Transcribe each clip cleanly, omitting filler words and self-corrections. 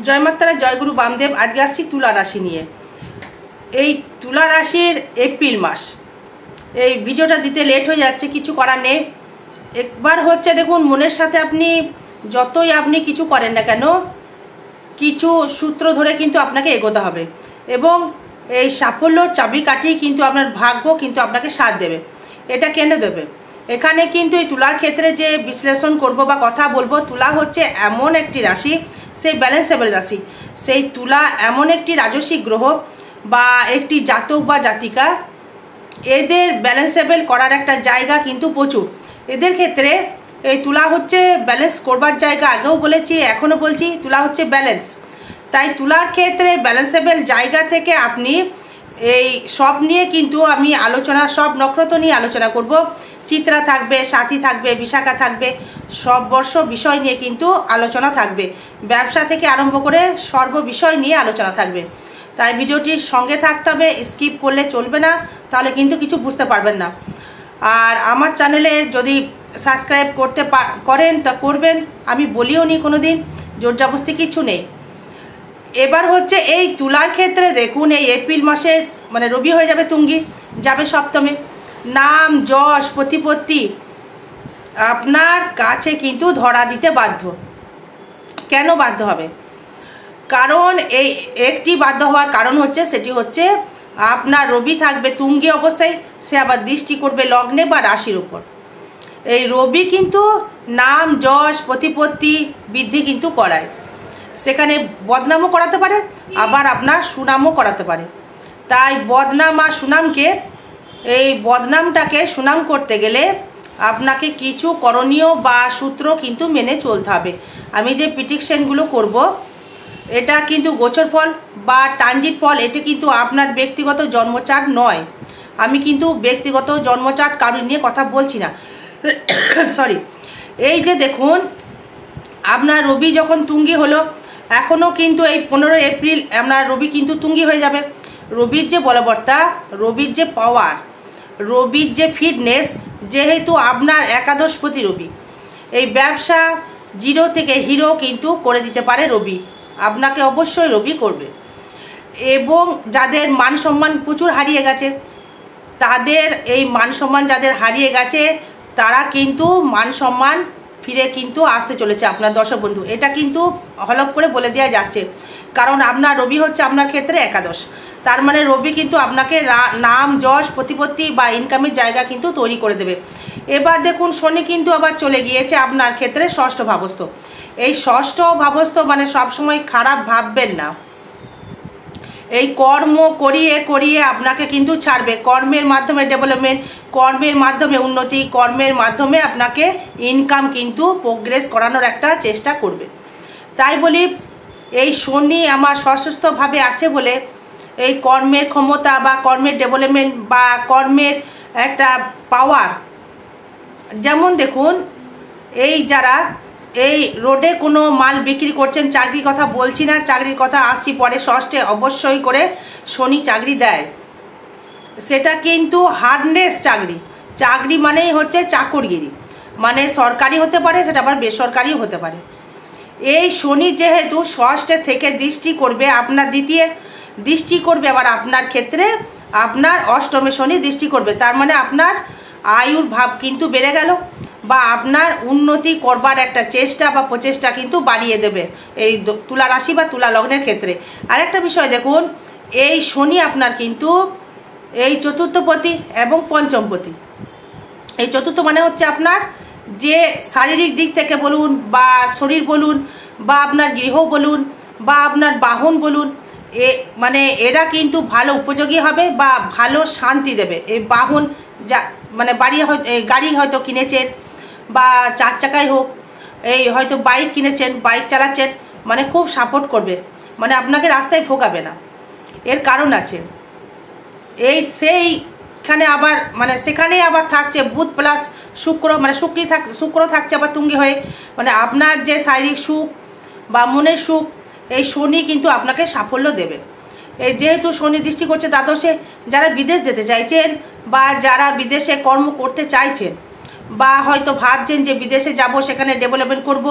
জয় মাতারা, জয় গুরু বামদেব। আজকে আসছি তুলা রাশি নিয়ে। এই তুলা রাশির এপ্রিল মাস, এই ভিডিওটা দিতে লেট হয়ে যাচ্ছে, কিছু করার নেই। একবার হচ্ছে দেখুন, মনের সাথে আপনি যতই আপনি কিছু করেন না কেন, কিছু সূত্র ধরে কিন্তু আপনাকে এগোতে হবে এবং এই সাফল্যর চাবিকাঠি কিন্তু আপনার ভাগ্য কিন্তু আপনাকে সাথ দেবে। এটা কেন দেবে? এখানে কিন্তু এই তুলার ক্ষেত্রে যে বিশ্লেষণ করব বা কথা বলবো, তুলা হচ্ছে এমন একটি রাশি, সেই ব্যালেন্সেবল রাশি। সেই তুলা এমন একটি রাজসিক গ্রহ বা একটি জাতক বা জাতিকা, এদের ব্যালেন্সেবল করার একটা জায়গা কিন্তু প্রচুর। এদের ক্ষেত্রে এই তুলা হচ্ছে ব্যালেন্স করবার জায়গা। আগেও বলেছি, এখনও বলছি, তুলা হচ্ছে ব্যালেন্স। তাই তুলার ক্ষেত্রে ব্যালেন্সেবল জায়গা থেকে আপনি এই সব নিয়ে কিন্তু আমি আলোচনা, সব নক্ষত্র নিয়ে আলোচনা করব। চিত্রা থাকবে, সাথী থাকবে, বিশাখা থাকবে, সব বর্ষ বিষয় নিয়ে কিন্তু আলোচনা থাকবে। ব্যবসা থেকে আরম্ভ করে সর্ব বিষয় নিয়ে আলোচনা থাকবে। তাই ভিডিওটির সঙ্গে থাকতে হবে, স্কিপ করলে চলবে না, তাহলে কিন্তু কিছু বুঝতে পারবেন না। আর আমার চ্যানেলে যদি সাবস্ক্রাইব করতে করেন তা করবেন, আমি বলিও নি কোনো দিন, জোর জবরদস্তি কিছু নেই। এবার হচ্ছে এই তুলার ক্ষেত্রে দেখুন, এই এপ্রিল মাসে মানে রবি হয়ে যাবে তুঙ্গি, যাবে সপ্তমে। নাম যশ প্রতিপত্তি আপনার কাছে কিন্তু ধরা দিতে বাধ্য। কেন বাধ্য হবে? কারণ এই একটি বাধ্য হওয়ার কারণ হচ্ছে, সেটি হচ্ছে আপনার রবি থাকবে তুঙ্গি অবস্থায়, সে আবার দৃষ্টি করবে লগ্নে বা রাশির উপর। এই রবি কিন্তু নাম যশ প্রতিপত্তি বৃদ্ধি কিন্তু করায়। সেখানে বদনামও করাতে পারে, আবার আপনার সুনামও করাতে পারে। তাই বদনাম আর সুনামকে, এই বদনামটাকে সুনাম করতে গেলে আপনাকে কিছু করণীয় বা সূত্র কিন্তু মেনে চলতে হবে। আমি যে প্রেডিকশনগুলো করব, এটা কিন্তু গোচর ফল বা ট্রানজিট ফল, এটা কিন্তু আপনার ব্যক্তিগত জন্মচার্ট নয়। আমি কিন্তু ব্যক্তিগত জন্মচার্ট কারোর নিয়ে কথা বলছি না, সরি। এই যে দেখুন, আপনার রবি যখন তুঙ্গি হলো, এখনও কিন্তু এই 15 এপ্রিল আপনার রবি কিন্তু তুঙ্গি হয়ে যাবে। রবির যে বলবত্তা, রবির যে পাওয়ার, রবির যে ফিটনেস, যেহেতু আপনার একাদশপতি রবি, এই ব্যবসা জিরো থেকে হিরো কিন্তু করে দিতে পারে রবি। আপনাকে অবশ্যই রবি করবে। এবং যাদের মান সম্মান প্রচুর হারিয়ে গেছে, তাদের এই মান সম্মান যাদের হারিয়ে গেছে, তারা কিন্তু মান সম্মান ফিরে কিন্তু আসতে চলেছে আপনার দর্শক বন্ধু। এটা কিন্তু হলপ করে বলে দেওয়া যাচ্ছে, কারণ আপনার রবি হচ্ছে আপনার ক্ষেত্রে একাদশ। তার মানে রবি কিন্তু আপনাকে নাম যশ প্রতিপত্তি বা ইনকামের জায়গা কিন্তু তৈরি করে দেবে। এবার দেখুন, শনি কিন্তু আবার চলে গিয়েছে আপনার ক্ষেত্রে ষষ্ঠ ভাবস্থ। এই ষষ্ঠ ভাবস্থ মানে সবসময় খারাপ ভাববেন না। এই কর্ম করিয়ে করিয়ে আপনাকে কিন্তু ছাড়বে। কর্মের মাধ্যমে ডেভেলপমেন্ট, কর্মের মাধ্যমে উন্নতি, কর্মের মাধ্যমে আপনাকে ইনকাম কিন্তু প্রোগ্রেস করানোর একটা চেষ্টা করবে। তাই বলি, এই শনি আমার সশস্ত্রভাবে আছে বলে এই কর্মের ক্ষমতা বা কর্মের ডেভেলপমেন্ট বা কর্মের একটা পাওয়ার, যেমন দেখুন, এই যারা এই রোডে কোনো মাল বিক্রি করছেন, চাকরির কথা বলছি না, চাকরির কথা আসছি পরে। ষষ্ঠে অবশ্যই করে শনি চাকরি দেয়, সেটা কিন্তু হার্ডনেস চাকরি। চাকরি মানেই হচ্ছে চাকরগিরি, মানে সরকারি হতে পারে, সেটা আবার বেসরকারিও হতে পারে। এই শনি যেহেতু ষষ্ঠে থেকে দৃষ্টি করবে, আপনার দ্বিতীয় দৃষ্টি করবে, আবার আপনার ক্ষেত্রে আপনার অষ্টমে শনি দৃষ্টি করবে। তার মানে আপনার আয়ুর ভাব কিন্তু বেড়ে গেল, বা আপনার উন্নতি করবার একটা চেষ্টা বা প্রচেষ্টা কিন্তু বাড়িয়ে দেবে এই তুলা রাশি বা তুলা লগ্নের ক্ষেত্রে। আরেকটা বিষয় দেখুন, এই শনি আপনার কিন্তু এই চতুর্থপতি এবং পঞ্চমপতি। এই চতুর্থ মানে হচ্ছে আপনার যে শারীরিক দিক থেকে বলুন, বা শরীর বলুন, বা আপনার গৃহ বলুন, বা আপনার বাহন বলুন, মানে এরা কিন্তু ভালো উপযোগী হবে বা ভালো শান্তি দেবে। এই বাহন যা মানে গাড়ি হয়তো কিনেছেন, বা 4 চাকায় হোক, এই হয়তো বাইক কিনেছেন, বাইক চালাচ্ছেন, মানে খুব সাপোর্ট করবে, মানে আপনাকে রাস্তায় ভোগাবে না। এর কারণ আছে, এই সেইখানে আবার মানে সেখানেই আবার থাকছে বুধ প্লাস শুক্র, মানে শুক্র থাকছে আবার তুঙ্গি হয়ে, মানে আপনার যে শারীরিক সুখ বা মনের সুখ, এই শনি কিন্তু আপনাকে সাফল্য দেবে। এই যেহেতু শনি দৃষ্টি করছে দ্বাদশে, যারা বিদেশ যেতে চাইছেন বা যারা বিদেশে কর্ম করতে চাইছেন, বা হয়তো ভাবছেন যে বিদেশে যাব, সেখানে ডেভেলপমেন্ট করব,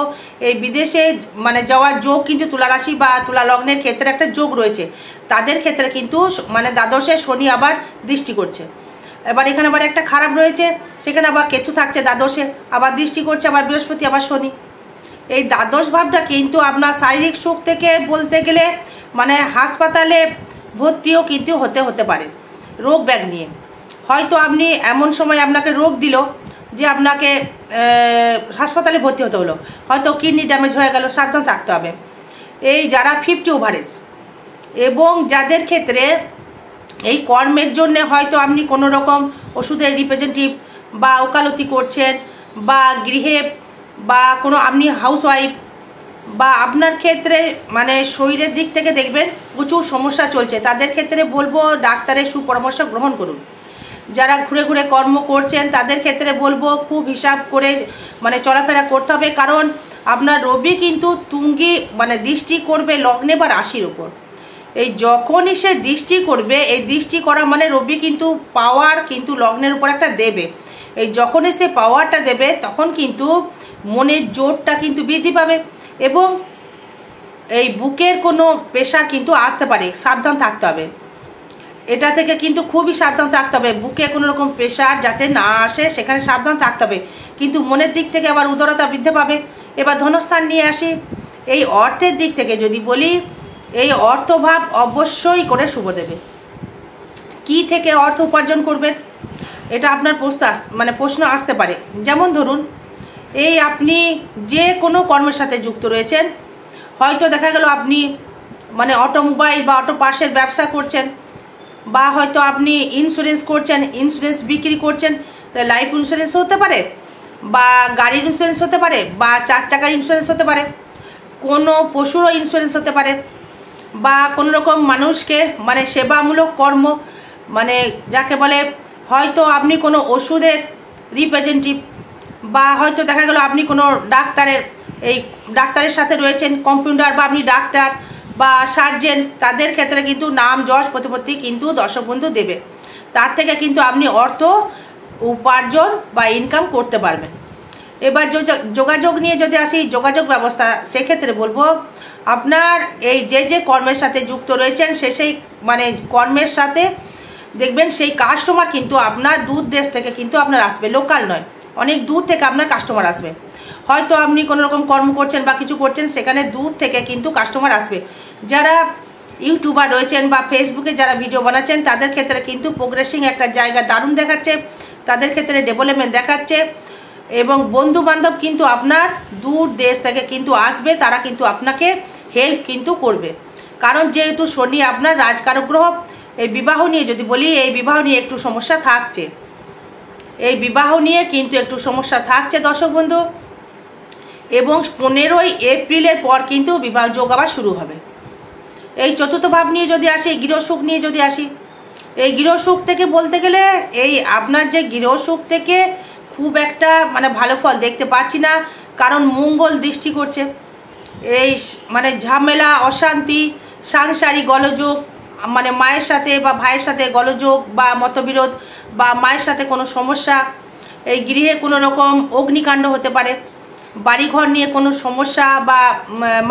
এই বিদেশে মানে যাওয়ার যোগ কিন্তু তুলা রাশি বা তুলা লগ্নের ক্ষেত্রে একটা যোগ রয়েছে। তাদের ক্ষেত্রে কিন্তু মানে দ্বাদশে শনি আবার দৃষ্টি করছে। এবার এখানে আবার একটা খারাপ রয়েছে, সেখানে আবার কেতু থাকছে দ্বাদশে, আবার দৃষ্টি করছে, আবার বৃহস্পতি, আবার শনি। এই দ্বাদশ ভাবটা কিন্তু আপনার শারীরিক সুখ থেকে বলতে গেলে মানে হাসপাতালে ভর্তিও কিন্তু হতে পারে রোগ ব্যাগ নিয়ে। হয়তো আপনি এমন সময় আপনাকে রোগ দিল যে আপনাকে হাসপাতালে ভর্তি হতে হলো, হয়তো কিডনি ড্যামেজ হয়ে গেল, সাবধান থাকতে হবে। এই যারা 50 ওভারেজ এবং যাদের ক্ষেত্রে এই কর্মের জন্য হয়তো আপনি কোনো রকম ওষুধের রিপ্রেজেন্টেটিভ বা ওকালতি করছেন, বা গৃহে বা কোনো আপনি হাউসওয়াইফ, বা আপনার ক্ষেত্রে মানে শরীরের দিক থেকে দেখবেন প্রচুর সমস্যা চলছে, তাদের ক্ষেত্রে বলবো ডাক্তারের সুপরামর্শ গ্রহণ করুন। যারা ঘুরে ঘুরে কর্ম করছেন তাদের ক্ষেত্রে বলবো খুব হিসাব করে মানে চলাফেরা করতে হবে, কারণ আপনার রবি কিন্তু তুঙ্গি মানে দৃষ্টি করবে লগ্নে বা রাশির উপর। এই যখনই সে দৃষ্টি করবে, এই দৃষ্টি করা মানে রবি কিন্তু পাওয়ার কিন্তু লগ্নের উপর একটা দেবে। এই যখনই সে পাওয়ারটা দেবে তখন কিন্তু মনের জোরটা কিন্তু বৃদ্ধি পাবে, এবং এই বুকের কোনো প্রেশার কিন্তু আসতে পারে, সাবধান থাকতে হবে। এটা থেকে কিন্তু খুবই সাবধান থাকতে হবে, বুকে কোনো রকম প্রেশার যাতে না আসে সেখানে সাবধান থাকতে হবে। কিন্তু মনের দিক থেকে আবার উদারতা বৃদ্ধি পাবে। এবার ধনস্থান নিয়ে আসি। এই অর্থের দিক থেকে যদি বলি, এই অর্থভাব অবশ্যই করে শুভ দেবে। কি থেকে অর্থ উপার্জন করবেন, এটা আপনার প্রশ্ন আসতে পারে। যেমন ধরুন, এই আপনি যে কোনো কর্মের সাথে যুক্ত রয়েছেন, হয়তো দেখা গেল আপনি মানে অটোমোবাইল বা অটো পার্টসের ব্যবসা করছেন, বা হয়তো আপনি ইন্স্যুরেন্স করছেন, ইন্স্যুরেন্স বিক্রি করছেন, লাইফ ইন্স্যুরেন্স হতে পারে, বা গাড়ির ইন্স্যুরেন্স হতে পারে, বা 4 চাকার ইন্স্যুরেন্স হতে পারে, কোনো পশুরও ইন্স্যুরেন্স হতে পারে, বা কোনো রকম মানুষকে মানে সেবামূলক কর্ম মানে যাকে বলে, হয়তো আপনি কোনো ওষুধের রিপ্রেজেন্টেটিভ, বা হয়তো দেখা গেল আপনি কোনো ডাক্তারের সাথে রয়েছেন, কম্পাউন্ডার, বা আপনি ডাক্তার বা সার্জেন, তাদের ক্ষেত্রে কিন্তু নাম যশ প্রতিপত্তি কিন্তু দর্শক বন্ধু দেবে। তার থেকে কিন্তু আপনি অর্থ উপার্জন বা ইনকাম করতে পারবেন। এবার যোগাযোগ নিয়ে যদি আসি, যোগাযোগ ব্যবস্থা, সেক্ষেত্রে বলবো আপনার এই যে কর্মের সাথে যুক্ত রয়েছেন সেই মানে কর্মের সাথে দেখবেন সেই কাস্টমার কিন্তু আপনার দূর দেশ থেকে কিন্তু আপনার আসবে, লোকাল নয়, অনেক দূর থেকে আপনার কাস্টমার আসবে। হয়তো আপনি কোনো রকম কর্ম করছেন বা কিছু করছেন, সেখানে দূর থেকে কিন্তু কাস্টমার আসবে। যারা ইউটিউবার রয়েছেন বা ফেসবুকে যারা ভিডিও বানাচ্ছেন, তাদের ক্ষেত্রে কিন্তু প্রোগ্রেসিং একটা জায়গা দারুণ দেখাচ্ছে, তাদের ক্ষেত্রে ডেভেলপমেন্ট দেখাচ্ছে। এবং বন্ধু বান্ধব কিন্তু আপনার দূর দেশ থেকে কিন্তু আসবে, তারা কিন্তু আপনাকে হেল্প কিন্তু করবে, কারণ যেহেতু শনি আপনার রাজকারক গ্রহ। এই বিবাহ নিয়ে যদি বলি, এই বিবাহ নিয়ে একটু সমস্যা থাকছে, এই বিবাহ নিয়ে কিন্তু একটু সমস্যা থাকছে দর্শক বন্ধু। এবং 15ই এপ্রিলের পর কিন্তু বিবাহ যোগ আবার শুরু হবে। এই চতুর্থ ভাব নিয়ে যদি আসি, গৃহসুখ নিয়ে যদি আসি, এই গৃহসুখ থেকে বলতে গেলে এই আপনার যে গৃহসুখ থেকে খুব একটা মানে ভালো ফল দেখতে পাচ্ছি না, কারণ মঙ্গল দৃষ্টি করছে। এই মানে ঝামেলা, অশান্তি, সাংসারিক গোলযোগ, মানে মায়ের সাথে বা ভাইয়ের সাথে গোলযোগ বা মতবিরোধ, বা মায়ের সাথে কোনো সমস্যা, এই গৃহে কোনো রকম অগ্নিকাণ্ড হতে পারে, বাড়িঘর নিয়ে কোনো সমস্যা বা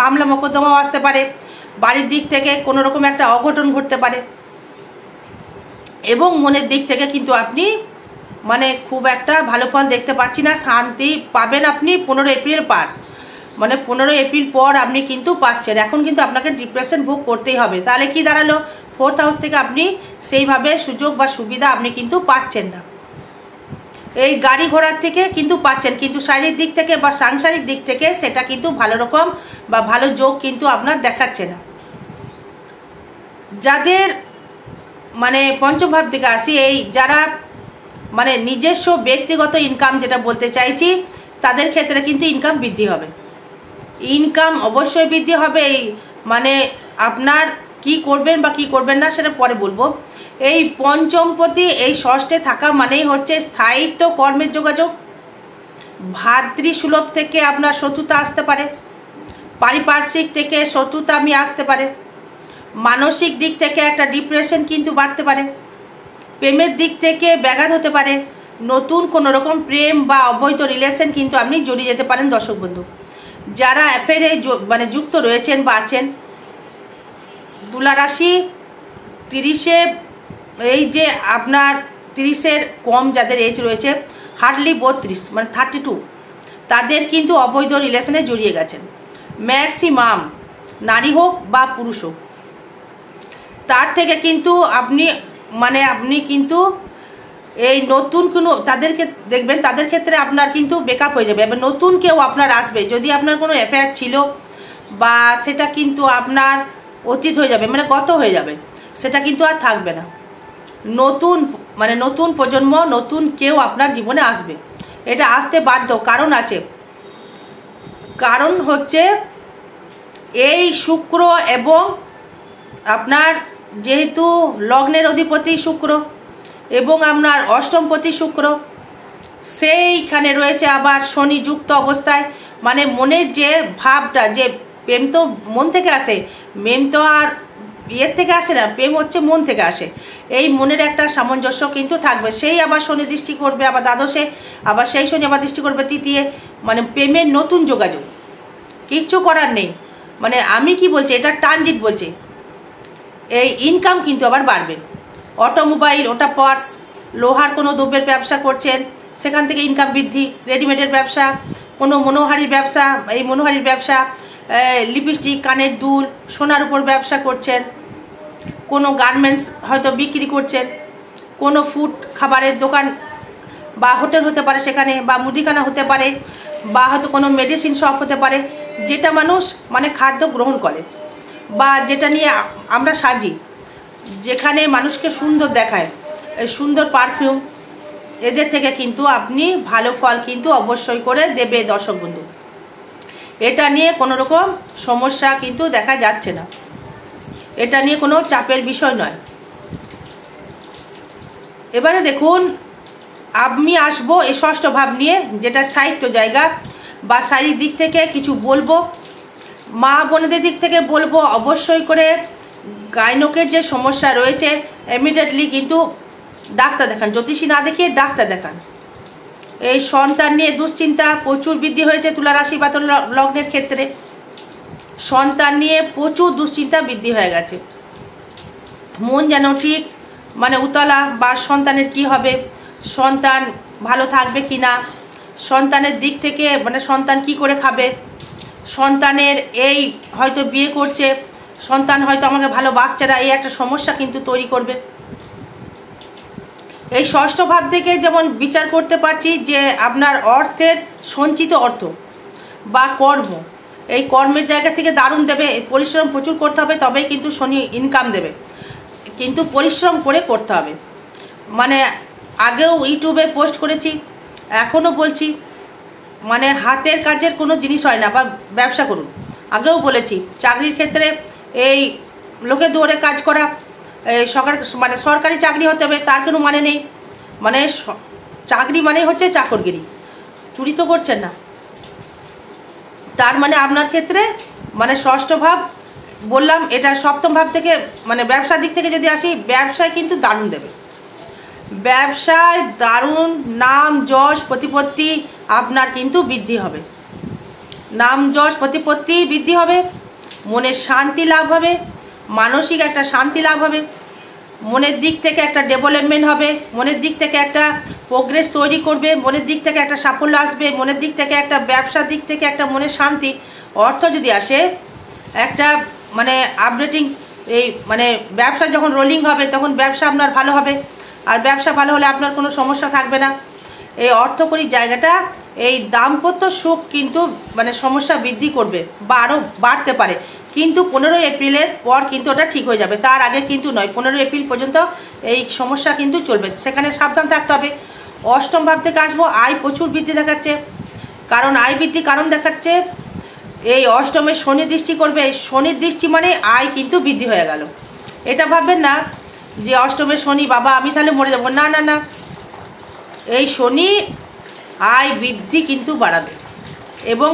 মামলা মোকদ্দমাও আসতে পারে, বাড়ির দিক থেকে কোনো রকম একটা অঘটন ঘটতে পারে। এবং মনের দিক থেকে কিন্তু আপনি মানে খুব একটা ভালো ফল দেখতে পাচ্ছি না, শান্তি পাবেন আপনি 15 এপ্রিল পার, মানে 15 এপ্রিল পর আপনি কিন্তু পাচ্ছেন। এখন কিন্তু আপনাকে ডিপ্রেশন ভোগ করতেই হবে। তাহলে কি দাঁড়ালো, 4th হাউস থেকে আপনি সেইভাবে সুযোগ বা সুবিধা আপনি কিন্তু পাচ্ছেন না। এই গাড়ি ঘোড়ার থেকে কিন্তু পাচ্ছেন, কিন্তু শারীরিক দিক থেকে বা সাংসারিক দিক থেকে সেটা কিন্তু ভালো রকম বা ভালো যোগ কিন্তু আপনার দেখাচ্ছে না। যাদের মানে পঞ্চম ভাব থেকে আসি, এই যারা মানে নিজস্ব ব্যক্তিগত ইনকাম যেটা বলতে চাইছি, তাদের ক্ষেত্রে কিন্তু ইনকাম বৃদ্ধি হবে, ইনকাম অবশ্যই বৃদ্ধি হবে। এই মানে আপনার কি করবেন বা কি করবেন না সেটা পরে বলবো। এই পঞ্চমপতি এই ষষ্ঠে থাকা মানেই হচ্ছে স্থায়িত্ব, কর্মের যোগাযোগ। ভাতৃসুলভ থেকে আপনার শত্রুতা আসতে পারে, পারিপার্শ্বিক থেকে শত্রুতা আমি আসতে পারে, মানসিক দিক থেকে একটা ডিপ্রেশন কিন্তু বাড়তে পারে, প্রেমের দিক থেকে ব্যাঘাত হতে পারে, নতুন কোনো রকম প্রেম বা অবৈধ রিলেশন কিন্তু আপনি জড়িয়ে যেতে পারেন দর্শক বন্ধু। যারা অ্যাফেয়ারে মানে যুক্ত রয়েছেন বা আছেন, তুলা রাশি 30-এ, এই যে আপনার 30-এর কম যাদের এজ রয়েছে, হার্ডলি 32 মানে 32, তাদের কিন্তু অবৈধ রিলেশনে জড়িয়ে গেছেন ম্যাক্সিমাম, নারী হোক বা পুরুষ হোক। তার থেকে কিন্তু আপনি কিন্তু এই নতুন কোনো তাদেরকে দেখবেন, তাদের ক্ষেত্রে আপনার কিন্তু ব্রেকআপ হয়ে যাবে। এবার নতুন কেউ আপনার আসবে, যদি আপনার কোনো অ্যাফেয়ার ছিল বা সেটা কিন্তু আপনার অতীত হয়ে যাবে, মানে গত হয়ে যাবে, সেটা কিন্তু আর থাকবে না। নতুন প্রজন্ম, নতুন কেউ আপনার জীবনে আসবে, এটা আসতে বাধ্য। কারণ আছে, কারণ হচ্ছে এই শুক্র এবং আপনার যেহেতু লগ্নের অধিপতি শুক্র এবং আপনার অষ্টমপতি শুক্র, সেইখানে রয়েছে আবার শনি যুক্ত অবস্থায়, মানে মনের যে ভাবটা, যে প্রেম তো মন থেকে আসে, প্রেম তো আর ইয়ের থেকে আসে না, প্রেম হচ্ছে মন থেকে আসে। এই মনের একটা সামঞ্জস্য কিন্তু থাকবে। সেই আবার শনি দৃষ্টি করবে আবার দ্বাদশে, আবার সেই শনি আবার দৃষ্টি করবে তৃতীয়, মানে প্রেমের নতুন যোগাযোগ, কিচ্ছু করার নেই। মানে আমি কি বলছি, এটা ট্রানজিট বলছে। এই ইনকাম কিন্তু আবার বাড়বে। অটোমোবাইল, ওটা পার্টস, লোহার কোনো দ্রব্যের ব্যবসা করছেন, সেখান থেকে ইনকাম বৃদ্ধি। রেডিমেডের ব্যবসা, কোনো মনোহারির ব্যবসা, এই মনোহারির ব্যবসা, লিপস্টিক, কানের দুল, সোনার উপর ব্যবসা করছেন, কোনো গার্মেন্টস হয়তো বিক্রি করছেন, কোনো ফুড খাবারের দোকান বা হোটেল হতে পারে সেখানে, বা মুদিখানা হতে পারে, বা হয়তো কোনো মেডিসিন শপ হতে পারে, যেটা মানুষ মানে খাদ্য গ্রহণ করে বা যেটা নিয়ে আমরা সাজি, যেখানে মানুষকে সুন্দর দেখায়, এই সুন্দর পারফিউম, এদের থেকে কিন্তু আপনি ভালো ফল কিন্তু অবশ্যই করে দেবে দর্শক বন্ধু। এটা নিয়ে কোনো রকম সমস্যা কিন্তু দেখা যাচ্ছে না, এটা নিয়ে কোনো চাপের বিষয় নয়। এবারে দেখুন, আমি আসবো এই ষষ্ঠ ভাব নিয়ে, যেটা সাহিত্য জায়গা বা শারীরিক দিক থেকে কিছু বলবো, মা বোনদের দিক থেকে বলবো অবশ্যই করে গাইনোকের যে সমস্যা রয়েছে ইমিডিয়েটলি কিন্তু ডাক্তার দেখান, জ্যোতিষী না দেখিয়ে ডাক্তার দেখান। এই সন্তান নিয়ে দুশ্চিন্তা প্রচুর বৃদ্ধি হয়েছে তুলা রাশি বা লগ্নের ক্ষেত্রে, সন্তান নিয়ে প্রচুর দুশ্চিন্তা বৃদ্ধি হয়ে গেছে। মন যেন ঠিক মানে উতলা, বা সন্তানের কি হবে, সন্তান ভালো থাকবে কি না, সন্তানের দিক থেকে মানে সন্তান কি করে খাবে, সন্তানের এই হয়তো বিয়ে করছে, সন্তান হয়তো আমাকে ভালোবাসছে না, এই একটা সমস্যা কিন্তু তৈরি করবে। এই ষষ্ঠ ভাব থেকে যেমন বিচার করতে পারছি যে আপনার অর্থের সঞ্চিত অর্থ বা কর্ম, এই কর্মের জায়গা থেকে দারুণ দেবে। পরিশ্রম প্রচুর করতে হবে, তবেই কিন্তু শনি ইনকাম দেবে, কিন্তু পরিশ্রম করে করতে হবে। মানে আগেও ইউটিউবে পোস্ট করেছি, এখনও বলছি, মানে হাতের কাজের কোনো জিনিস হয় না, বা ব্যবসা করুন। আগেও বলেছি, চাকরির ক্ষেত্রে এই লোকে দৌড়ে কাজ করা, মানে সরকারি চাকরি হতে হবে তার কোনো মানে নেই। মানে চাকরি মানেই হচ্ছে চাকরগিরি, চুরি তো করছেন না। তার মানে আপনার ক্ষেত্রে মানে ষষ্ঠ ভাব বললাম, এটা সপ্তম ভাব থেকে মানে ব্যবসার দিক থেকে যদি আসি, ব্যবসায় কিন্তু দারুণ দেবে। ব্যবসায় দারুণ নাম যশ প্রতিপত্তি আপনার কিন্তু বৃদ্ধি হবে, নাম যশ প্রতিপত্তি বৃদ্ধি হবে, মনের শান্তি লাভ হবে, মানসিক একটা শান্তি লাভ হবে, মনের দিক থেকে একটা ডেভেলপমেন্ট হবে, মনের দিক থেকে একটা প্রোগ্রেস তৈরি করবে, মনের দিক থেকে একটা সাফল্য আসবে, মনের দিক থেকে একটা ব্যবসার দিক থেকে একটা মনের শান্তি। অর্থ যদি আসে একটা মানে আপডেটিং, এই মানে ব্যবসা যখন রোলিং হবে তখন ব্যবসা আপনার ভালো হবে, আর ব্যবসা ভালো হলে আপনার কোনো সমস্যা থাকবে না। এই অর্থকরী জায়গাটা এই দাম্পত্য সুখ কিন্তু মানে সমস্যা বৃদ্ধি করবে বা আরও বাড়তে পারে, কিন্তু 15 এপ্রিলের পর কিন্তু ওটা ঠিক হয়ে যাবে, তার আগে কিন্তু নয়। 15 এপ্রিল পর্যন্ত এই সমস্যা কিন্তু চলবে, সেখানে সাবধান থাকতে হবে। অষ্টম ভাব থেকে আসবো, আয় প্রচুর বৃদ্ধি দেখাচ্ছে, কারণ আয় বৃদ্ধি কারণ দেখাচ্ছে এই অষ্টমে শনি দৃষ্টি করবে। শনির দৃষ্টি মানে আয় কিন্তু বৃদ্ধি হয়ে গেল। এটা ভাববেন না যে অষ্টমে শনি, বাবা আমি তাহলে মরে যাবো, না না না, এই শনি আয় বৃদ্ধি কিন্তু বাড়াবে। এবং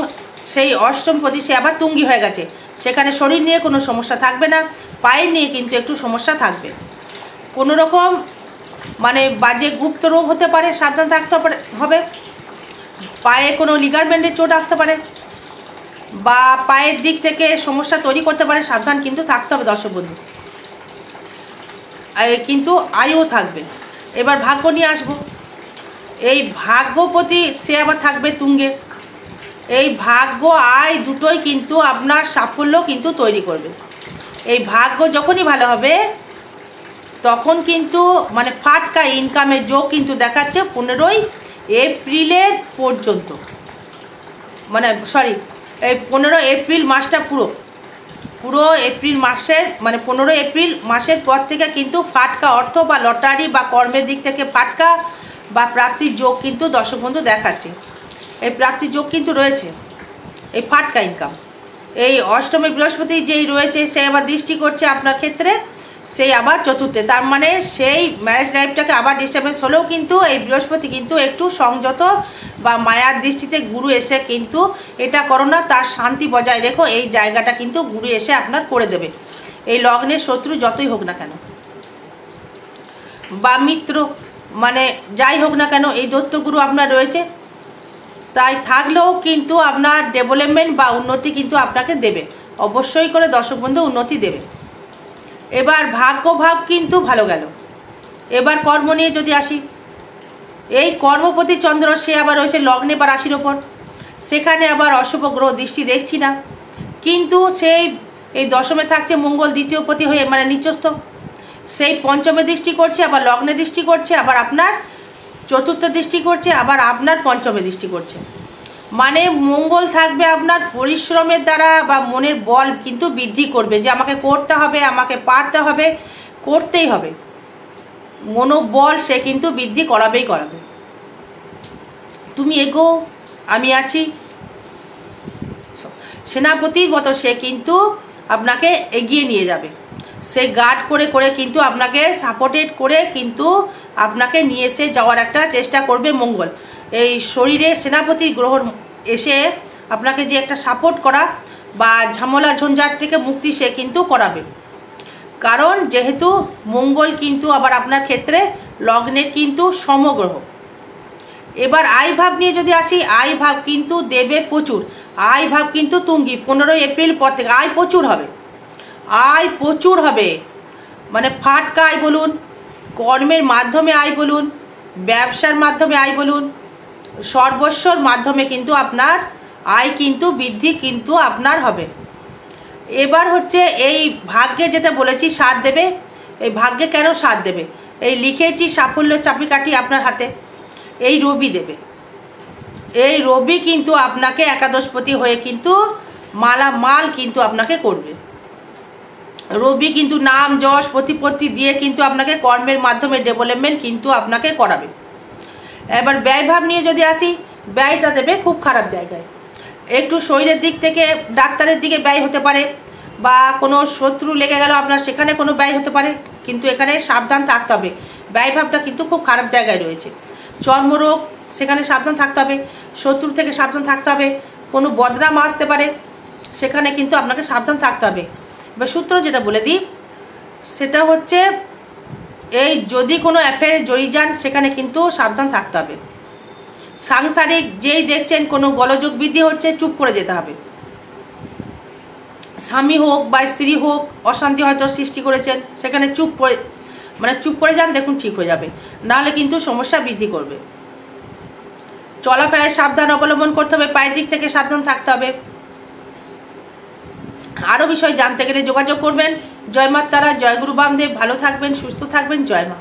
সেই অষ্টমপতি সে আবার তুঙ্গি হয়ে গেছে, সেখানে শরীর নিয়ে কোনো সমস্যা থাকবে না, পায়ের নিয়ে কিন্তু একটু সমস্যা থাকবে। কোনো রকম মানে বাজে গুপ্ত রোগ হতে পারে, সাবধান থাকতে হবে। পায়ে কোনো লিগারমেন্টের চোট আসতে পারে বা পায়ের দিক থেকে সমস্যা তৈরি করতে পারে, সাবধান কিন্তু থাকতে হবে দর্শক বন্ধু। কিন্তু আয়ও থাকবে। এবার ভাগ্য নিয়ে আসবো। এই ভাগ্যপতি সে আবার থাকবে তুঙ্গে। এই ভাগ্য আয় দুটোই কিন্তু আপনার সাফল্য কিন্তু তৈরি করবে। এই ভাগ্য যখনই ভালো হবে তখন কিন্তু মানে ফাটকা ইনকামের যোগ কিন্তু দেখাচ্ছে 15ই এপ্রিলের পর্যন্ত, মানে সরি এই 15 এপ্রিল মাসটা পুরো এপ্রিল মাসের মানে 15 এপ্রিল মাসের পর থেকে কিন্তু ফাটকা অর্থ বা লটারি বা কর্মের দিক থেকে ফাটকা বা প্রাপ্তির যোগ কিন্তু দর্শক বন্ধু দেখাচ্ছে। এই প্রাপ্তির যোগ কিন্তু রয়েছে, এই ফাটকা ইনকাম। এই অষ্টমে বৃহস্পতি যেই রয়েছে সে আবার দৃষ্টি করছে আপনার ক্ষেত্রে, সেই আবার চতুর্থে, তার মানে সেই ম্যারেজ লাইফটাকে আবার ডিস্টার্বেন্স হলেও কিন্তু এই বৃহস্পতি কিন্তু একটু সংযত বা মায়ার দৃষ্টিতে গুরু এসে কিন্তু এটা করো না, তার শান্তি বজায় রেখো, এই জায়গাটা কিন্তু গুরু এসে আপনার করে দেবে। এই লগ্নের শত্রু যতই হোক না কেন বা মিত্র মানে যাই হোক না কেন, এই দৈত্যগুরু আপনার রয়েছে, তাই থাকলেও কিন্তু আপনার ডেভেলপমেন্ট বা উন্নতি কিন্তু আপনাকে দেবে, অবশ্যই করে দর্শক বন্ধু উন্নতি দেবে। এবার ভাগ্যভাব কিন্তু ভালো গেল। এবার কর্ম নিয়ে যদি আসি, এই কর্মপতি চন্দ্র সে আবার রয়েছে লগ্নে বা রাশির ওপর, সেখানে আবার অশুভ গ্রহ দৃষ্টি দেখছি না, কিন্তু সেই এই দশমে থাকছে মঙ্গল দ্বিতীয় পতি হয়ে মানে নিচস্থ, সেই পঞ্চমে দৃষ্টি করছে, আবার লগ্নে দৃষ্টি করছে, আবার আপনার চতুর্থ দৃষ্টি করছে, আবার আপনার পঞ্চমে দৃষ্টি করছে। মানে মঙ্গল থাকবে আপনার পরিশ্রমের দ্বারা বা মনের বল কিন্তু বৃদ্ধি করবে, যে আমাকে করতে হবে, আমাকে পারতে হবে, করতেই হবে, মনোবল সে কিন্তু বৃদ্ধি করাবেই করাবে। তুমি এগো, আমি আছি, সেনাপতির মতো সে কিন্তু আপনাকে এগিয়ে নিয়ে যাবে, সে গার্ড করে করে কিন্তু আপনাকে সাপোর্টেড করে কিন্তু আপনাকে নিয়ে এসে যাওয়ার একটা চেষ্টা করবে মঙ্গল। এই শরীরে সেনাপতি গ্রহ এসে আপনাকে যে একটা সাপোর্ট করা বা ঝামেলা ঝঞ্ঝাট থেকে মুক্তি সে কিন্তু করাবে, কারণ যেহেতু মঙ্গল কিন্তু আবার আপনার ক্ষেত্রে লগ্নের কিন্তু সমগ্রহ। এবার আয় ভাব নিয়ে যদি আসি, আয় ভাব কিন্তু দেবে প্রচুর, আয় ভাব কিন্তু তুঙ্গি 15 এপ্রিল পর থেকে আয় প্রচুর হবে, আয় প্রচুর হবে, মানে ফাটকা আয় বলুন, কর্মের মাধ্যমে আয় বলুন, ব্যবসার মাধ্যমে আয় বলুন, সর্বস্বর মাধ্যমে কিন্তু আপনার আয় কিন্তু বৃদ্ধি কিন্তু আপনার হবে। এবার হচ্ছে এই ভাগ্যে যেটা বলেছি সাথ দেবে, এই ভাগ্যে কেন সাথ দেবে, এই লিখেছি সাফল্য চাবিকাঠি আপনার হাতে এই রবি দেবে। এই রবি কিন্তু আপনাকে একাদশপতি হয়ে কিন্তু মালামাল কিন্তু আপনাকে করবে। রবি কিন্তু নাম যশ প্রতিপত্তি দিয়ে কিন্তু আপনাকে কর্মের মাধ্যমে ডেভেলপমেন্ট কিন্তু আপনাকে করাবে। এবার ব্যয়ভাব নিয়ে যদি আসি, ব্যয়টা দেবে খুব খারাপ জায়গায়, একটু শরীরের দিক থেকে ডাক্তারের দিকে ব্যয় হতে পারে বা কোনো শত্রু লেগে গেল আপনার, সেখানে কোনো ব্যয় হতে পারে, কিন্তু এখানে সাবধান থাকতে হবে। ব্যয়ভাবটা কিন্তু খুব খারাপ জায়গায় রয়েছে, চর্মরোগ সেখানে সাবধান থাকতে হবে, শত্রু থেকে সাবধান থাকতে হবে, কোনো বদনাম আসতে পারে, সেখানে কিন্তু আপনাকে সাবধান থাকতে হবে। এবার সূত্র যেটা বলে দিই সেটা হচ্ছে এই যদি কোনো অ্যাফেয়ারে জড়িয়ে যান সেখানে কিন্তু সাবধান থাকতে হবে। সাংসারিক যেই দেখছেন কোনো গোলযোগ বৃদ্ধি হচ্ছে, চুপ করে যেতে হবে। স্বামী হোক বা স্ত্রী হোক অশান্তি হয়তো সৃষ্টি করেছেন, সেখানে চুপ করে যান, দেখুন ঠিক হয়ে যাবে, নাহলে কিন্তু সমস্যা বৃদ্ধি করবে। চলাফেরায় সাবধান অবলম্বন করতে হবে, পায়ের দিক থেকে সাবধান থাকতে হবে। আরও বিষয় জানতে গেলে যোগাযোগ করবেন। জয় মা তারা, জয় গুরু বামদেব। ভালো থাকবেন, সুস্থ থাকবেন, জয় মা।